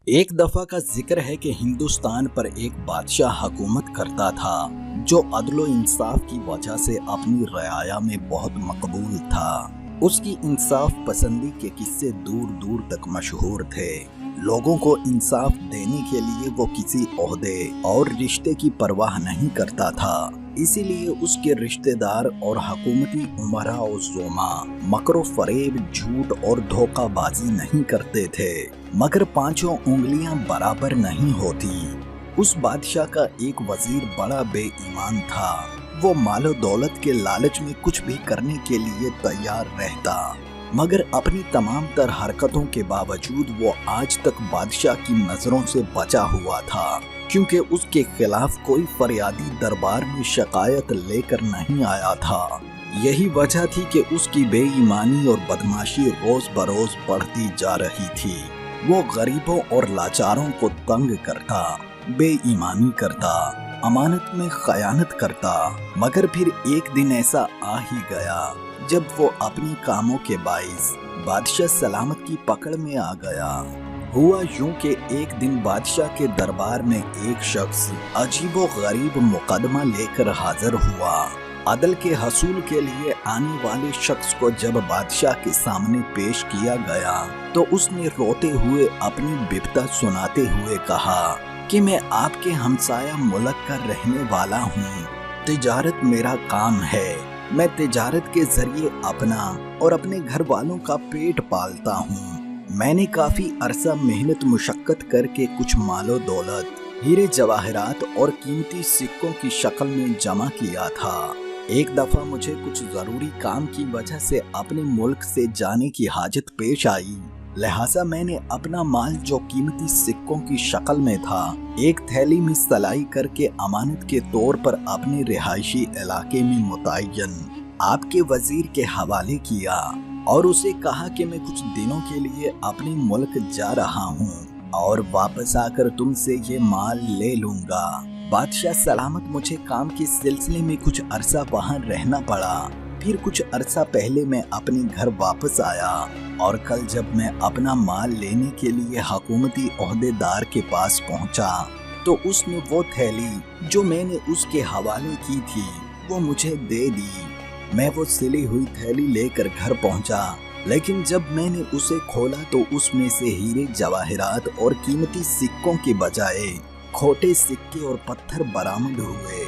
ایک دفعہ کا ذکر ہے کہ ہندوستان پر ایک بادشاہ حکومت کرتا تھا جو عدل و انصاف کی وجہ سے اپنی رعایا میں بہت مقبول تھا۔ اس کی انصاف پسندی کے قصے دور دور تک مشہور تھے۔ لوگوں کو انصاف دینے کے لیے وہ کسی عہدے اور رشتے کی پرواہ نہیں کرتا تھا، اسی لیے اس کے رشتہ دار اور حکومتی امراء و زعماء مکر و فریب، جھوٹ اور دھوکہ بازی نہیں کرتے تھے، مگر پانچوں انگلیاں برابر نہیں ہوتی۔ اس بادشاہ کا ایک وزیر بڑا بے ایمان تھا۔ وہ مال و دولت کے لالچ میں کچھ بھی کرنے کے لیے تیار رہتا، مگر اپنی تمام تر حرکتوں کے باوجود وہ آج تک بادشاہ کی نظروں سے بچا ہوا تھا، کیونکہ اس کے خلاف کوئی فریادی دربار میں شکایت لے کر نہیں آیا تھا۔ یہی وجہ تھی کہ اس کی بے ایمانی اور بدمعاشی روز بروز بڑھتی جا رہی تھی۔ وہ غریبوں اور لاچاروں کو تنگ کرتا، بے ایمانی کرتا، امانت میں خیانت کرتا، مگر پھر ایک دن ایسا آ ہی گیا جب وہ اپنی کاموں کے باعث بادشاہ سلامت کی پکڑ میں آ گیا۔ ہوا یوں کہ ایک دن بادشاہ کے دربار میں ایک شخص عجیب و غریب مقدمہ لے کر حاضر ہوا۔ عدل کے حصول کے لیے آنے والے شخص کو جب بادشاہ کے سامنے پیش کیا گیا تو اس نے روتے ہوئے اپنی بپتا سناتے ہوئے کہا کہ میں آپ کے ہمسایہ ملک کا رہنے والا ہوں، تجارت میرا کام ہے، میں تجارت کے ذریعے اپنا اور اپنے گھر والوں کا پیٹ پالتا ہوں۔ میں نے کافی عرصہ محنت مشقت کر کے کچھ مال و دولت، ہیرے جواہرات اور قیمتی سکوں کی شکل میں جمع کیا تھا۔ ایک دفعہ مجھے کچھ ضروری کام کی وجہ سے اپنے ملک سے جانے کی حاجت پیش آئی، لہٰذا میں نے اپنا مال جو قیمتی سکوں کی شکل میں تھا ایک تھیلی میں سلائی کر کے امانت کے طور پر اپنے رہائشی علاقے میں متعین آپ کے وزیر کے حوالے کیا اور اسے کہا کہ میں کچھ دنوں کے لیے اپنے ملک جا رہا ہوں اور واپس آ کر تم سے یہ مال لے لوں گا۔ بادشاہ سلامت مجھے کام کے سلسلے میں کچھ عرصہ وہاں رہنا پڑا، پھر کچھ عرصہ پہلے میں اپنے گھر واپس آیا اور کل جب میں اپنا مال لینے کے لیے حکومتی عہدے دار کے پاس پہنچا تو اس نے وہ تھیلی جو میں نے اس کے حوالے کی تھی وہ مجھے دے دی۔ میں وہ سلی ہوئی تھیلی لے کر گھر پہنچا، لیکن جب میں نے اسے کھولا تو اس میں سے ہیرے جواہرات اور قیمتی سکوں کے بجائے کھوٹے سکے اور پتھر برآمد ہوئے،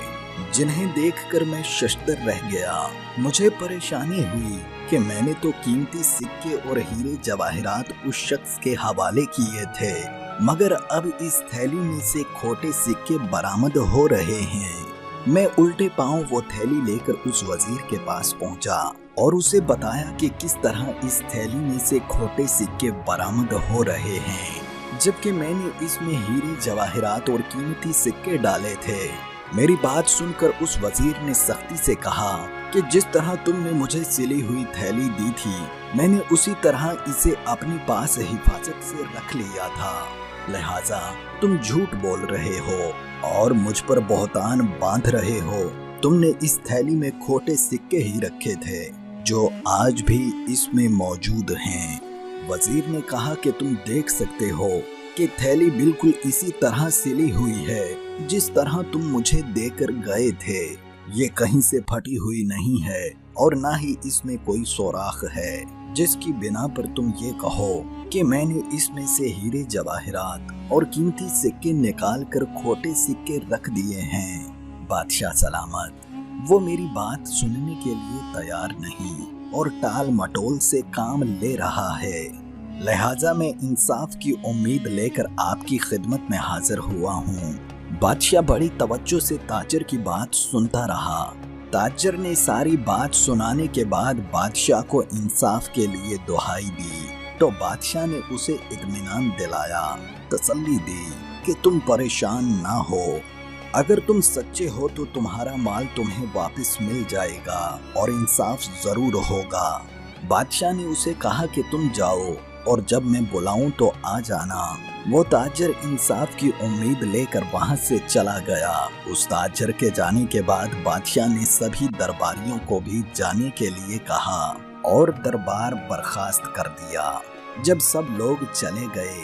جنہیں دیکھ کر میں ششدر رہ گیا۔ مجھے پریشانی ہوئی کہ میں نے تو قیمتی سکے اور ہیرے جواہرات اس شخص کے حوالے کیے تھے، مگر اب اس تھیلی میں سے کھوٹے سکے برآمد ہو رہے ہیں۔ میں الٹے پاؤں وہ تھیلی لے کر اس وزیر کے پاس پہنچا اور اسے بتایا کہ کس طرح اس تھیلی میں سے کھوٹے سکے برآمد ہو رہے ہیں، جبکہ میں نے اس میں ہیرے جواہرات اور قیمتی سکے ڈالے تھے۔ میری بات سن کر اس وزیر نے سختی سے کہا کہ جس طرح تم نے مجھے سلی ہوئی تھیلی دی تھی میں نے اسی طرح اسے اپنے پاس حفاظت سے رکھ لیا تھا، لہٰذا تم جھوٹ بول رہے ہو اور مجھ پر بہتان باندھ رہے ہو۔ تم نے اس تھیلی میں کھوٹے سکے ہی رکھے تھے جو آج بھی اس میں موجود ہیں۔ وزیر نے کہا کہ تم دیکھ سکتے ہو کہ تھیلی بالکل اسی طرح سلی ہوئی ہے جس طرح تم مجھے دے کر گئے تھے، یہ کہیں سے پھٹی ہوئی نہیں ہے اور نہ ہی اس میں کوئی سوراخ ہے جس کی بنا پر تم یہ کہو کہ میں نے اس میں سے ہیرے جواہرات اور قیمتی سکے نکال کر کھوٹے سکے رکھ دیے ہیں۔ بادشاہ سلامت وہ میری بات سننے کے لیے تیار نہیں اور ٹال مٹول سے کام لے رہا ہے، لہٰذا میں انصاف کی امید لے کر آپ کی خدمت میں حاضر ہوا ہوں۔ بادشاہ بڑی توجہ سے تاجر کی بات سنتا رہا۔ تاجر نے ساری بات سنانے کے بعد بادشاہ کو انصاف کے لیے دہائی دی تو بادشاہ نے اسے اطمینان دلایا، تسلی دی کہ تم پریشان نہ ہو، اگر تم سچے ہو تو تمہارا مال تمہیں واپس مل جائے گا اور انصاف ضرور ہوگا۔ بادشاہ نے اسے کہا کہ تم جاؤ اور جب میں بلاؤں تو آ جانا۔ وہ تاجر انصاف کی امید لے کر وہاں سے چلا گیا۔ اس تاجر کے جانے کے بعد بادشاہ نے سبھی درباریوں کو بھی جانے کے لیے کہا اور دربار برخاست کر دیا۔ جب سب لوگ چلے گئے